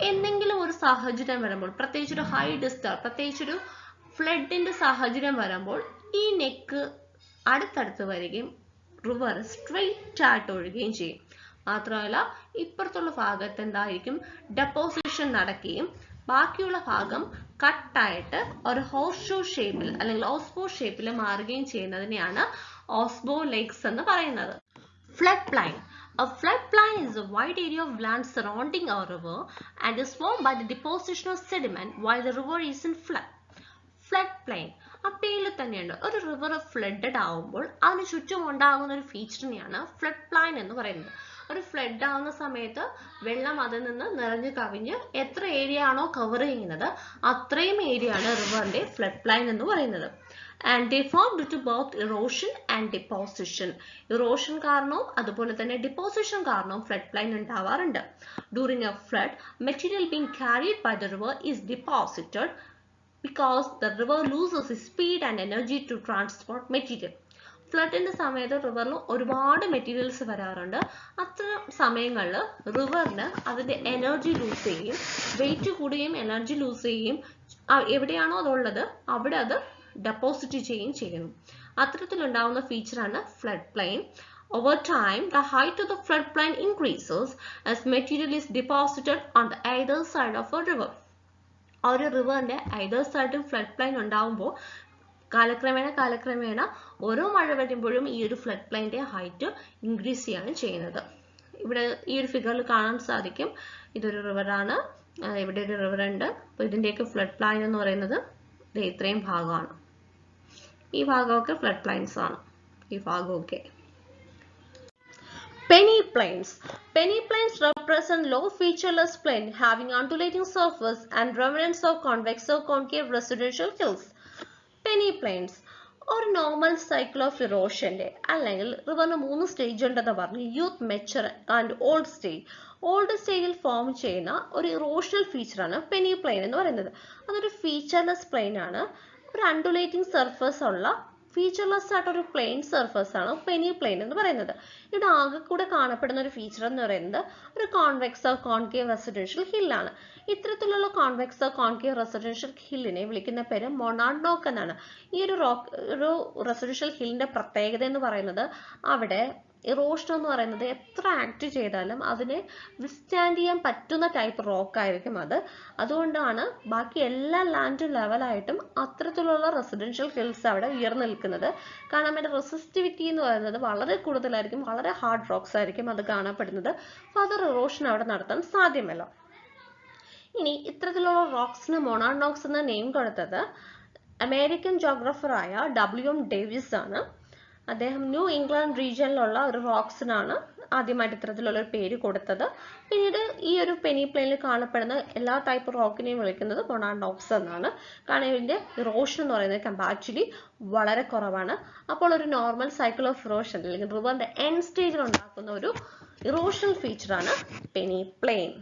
എന്തെങ്കിലും ഒരു സാഹചര്യം വരുമ്പോൾ പ്രത്യേകിച്ചൊരു ഹൈ ഡിസ്ചാർജ് പ്രത്യേകിച്ചൊരു ഫ്ലഡിൻ്റെ സാഹചര്യം വരുമ്പോൾ ഈ നെക്ക് അടുത്തടുത്ത് വരികയും റിവർ സ്ട്രെയിറ്റ് ആയിട്ട് ഒഴുകുകയും ചെയ്യും. മാത്രമല്ല ഇപ്പുറത്തുള്ള ഭാഗത്ത് എന്തായിരിക്കും ഡെപ്പോസിഷൻ നടക്കുകയും ബാക്കിയുള്ള ഭാഗം കട്ടായിട്ട് ഒരു ഹോർഷൂ ഷേപ്പിൽ അല്ലെങ്കിൽ ഓസ്ബോ ഷേപ്പിൽ മാറുകയും ചെയ്യുന്നതിനെയാണ് ഓസ്ബോ ലെഗ്സ് എന്ന് പറയുന്നത്. Flood plain. A floodplain is a wide area of land surrounding a river and is formed by the deposition of sediment while the river is in flood. Floodplain ആ പേരിൽ തന്നെയുണ്ട്. ഒരു റിവർ ഫ്ലഡഡ് ആവുമ്പോൾ അതിന് ചുറ്റും ഉണ്ടാകുന്ന ഒരു ഫീച്ചറിനെയാണ് ഫ്ലഡ് പ്ലൈൻ എന്ന് പറയുന്നത്. ഒരു ഫ്ലഡ് ആവുന്ന സമയത്ത് വെള്ളം അതിൽ നിന്ന് നിറഞ്ഞു കവിഞ്ഞ് എത്ര ഏരിയ ആണോ കവർ ചെയ്യുന്നത് അത്രയും ഏരിയ ആണ് റിവറിന്റെ ഫ്ലഡ് പ്ലൈൻ എന്ന് പറയുന്നത്. And they form due to both erosion and deposition. Erosion കാരണവും അതുപോലെ തന്നെ deposition കാരണവും flood plain ഉണ്ടാവാറുണ്ട്. During a flood, material being carried by the river is deposited because the river loses its speed and energy to transport material. ഫ്ലഡിൻ്റെ സമയത്ത് റിവറിൽ ഒരുപാട് materials വരാറുണ്ട്. അത്തരം സമയങ്ങളിൽ റിവറിന് അതിൻ്റെ എനർജി ലൂസ് ചെയ്യുകയും വെയിറ്റ് കൂടുകയും എനർജി ലൂസ് ചെയ്യുകയും എവിടെയാണോ അതുള്ളത് അവിടെ അത് ഡെപ്പോസിറ്റ് ചെയ്യുകയും ചെയ്യുന്നു. അത്തരത്തിലുണ്ടാവുന്ന ഫീച്ചറാണ് flood plain. Over time, the height of the floodplain increases as material is deposited on the either side of a river. ഒരു റിവറിന്റെ either side ഫ്ലഡ് പ്ലെയിൻ ഉണ്ടാവുമ്പോൾ കാലക്രമേണ ഓരോ മഴ വരുമ്പോഴും ഈ ഒരു ഫ്ലഡ് പ്ലെയിൻ്റെ ഹൈറ്റ് ഇൻക്രീസ് ചെയ്യാണ് ചെയ്യുന്നത്. ഇവിടെ ഈ ഒരു ഫിഗറിൽ കാണാൻ സാധിക്കും, ഇതൊരു റിവറാണ്, ഇവിടെ ഒരു റിവർ ഉണ്ട്. അപ്പോൾ ഇതിൻ്റെയൊക്കെ ഫ്ലഡ് പ്ലെയിൻ എന്ന് പറയുന്നത് ഇത്രയും ഭാഗമാണ്. ഈ ഭാഗമൊക്കെ ഫ്ലഡ് പ്ലെയിൻസ് ആണ്, ഈ ഭാഗമൊക്കെ. Peneplains. Peneplains represent low featureless plain having undulating surface and remnants of convex or concave residential hills. Peneplains ഒരു നോർമൽ സൈക്കിൾ ഓഫ് ഇറോഷന്റെ അല്ലെങ്കിൽ റിവറിന് 3 സ്റ്റേജ് ഉണ്ടെന്ന് പറഞ്ഞു. Youth, mature and old stage. Old സ്റ്റേജിൽ ഫോം ചെയ്യുന്ന ഒരു ഇറോഷണൽ ഫീച്ചറാണ് പെനിപ്ലെയിൻ എന്ന് പറയുന്നത്. അതൊരു ഫീച്ചർലെസ് പ്ലെയിൻ ആണ്. ഒരു അണ്ടുലേറ്റിംഗ് സർഫേസ് ഉള്ള ഫീച്ചർലെസ് ആയിട്ടൊരു പ്ലെയിൻ സർഫേസ് ആണ് പെനിപ്ലെയിൻ എന്ന് പറയുന്നത്. ഇവിടെ ആകെ കൂടെ കാണപ്പെടുന്ന ഒരു ഫീച്ചർ എന്ന് പറയുന്നത് ഒരു കോൺവെക്സ് ഓർ കോൺകേവ് റെസിഡൻഷ്യൽ ഹില്ലാണ്. ഇത്തരത്തിലുള്ള കോൺവെക്സ് ഓർ കോൺകേവ് റെസിഡൻഷ്യൽ ഹില്ലിനെ വിളിക്കുന്ന പേര് മൊണാഡ്നോക്ക് എന്നാണ്. ഈ ഒരു റെസിഡൻഷ്യൽ ഹില്ലിന്റെ പ്രത്യേകത എന്ന് പറയുന്നത് അവിടെ ഇറോഷൻ എന്ന് പറയുന്നത് എത്ര ആക്ട് ചെയ്താലും അതിനെ വിസ്റ്റാൻഡ് ചെയ്യാൻ പറ്റുന്ന ടൈപ്പ് റോക്ക് ആയിരിക്കും അത്. അതുകൊണ്ടാണ് ബാക്കി എല്ലാ ലാൻഡ് ലെവലായിട്ടും അത്തരത്തിലുള്ള റെസിഡൻഷ്യൽ ഹിൽസ് അവിടെ ഉയർന്നു നിൽക്കുന്നത്. കാരണം അതിന്റെ റെസിസ്റ്റിവിറ്റി എന്ന് പറയുന്നത് വളരെ കൂടുതലായിരിക്കും, വളരെ ഹാർഡ് റോക്സ് ആയിരിക്കും അത് കാണപ്പെടുന്നത്. ഫർദർ ഇറോഷൻ അവിടെ നടത്താൻ സാധ്യമല്ല. ഇനി ഇത്തരത്തിലുള്ള റോക്സിന് മൊണാഡ്നോക്സ് എന്ന നെയിം കൊടുത്തത് അമേരിക്കൻ ജോഗ്രഫറായ WM ഡേവിസ് ആണ്. അദ്ദേഹം ന്യൂ ഇംഗ്ലണ്ട് റീജിയനിലുള്ള ഒരു റോക്സിനാണ് ആദ്യമായിട്ട് ഇത്തരത്തിലുള്ള ഒരു പേര് കൊടുത്തത്. പിന്നീട് ഈ ഒരു പെനിപ്ലെയിനിൽ കാണപ്പെടുന്ന എല്ലാ ടൈപ്പ് റോക്കിനെയും വിളിക്കുന്നത് മൊണാഡ്നോക്സ് എന്നാണ്. കാരണം ഇതിന്റെ ഇറോഷൻ എന്ന് പറയുന്നത് കമ്പാരിറ്റീവ്ലി വളരെ കുറവാണ്. അപ്പോൾ ഒരു നോർമൽ സൈക്കിൾ ഓഫ് ഇറോഷൻ അല്ലെങ്കിൽ റിവറിന്റെ എൻഡ് സ്റ്റേജിൽ ഉണ്ടാക്കുന്ന ഒരു ഇറോഷണൽ ഫീച്ചറാണ് പെനിപ്ലെയിൻ.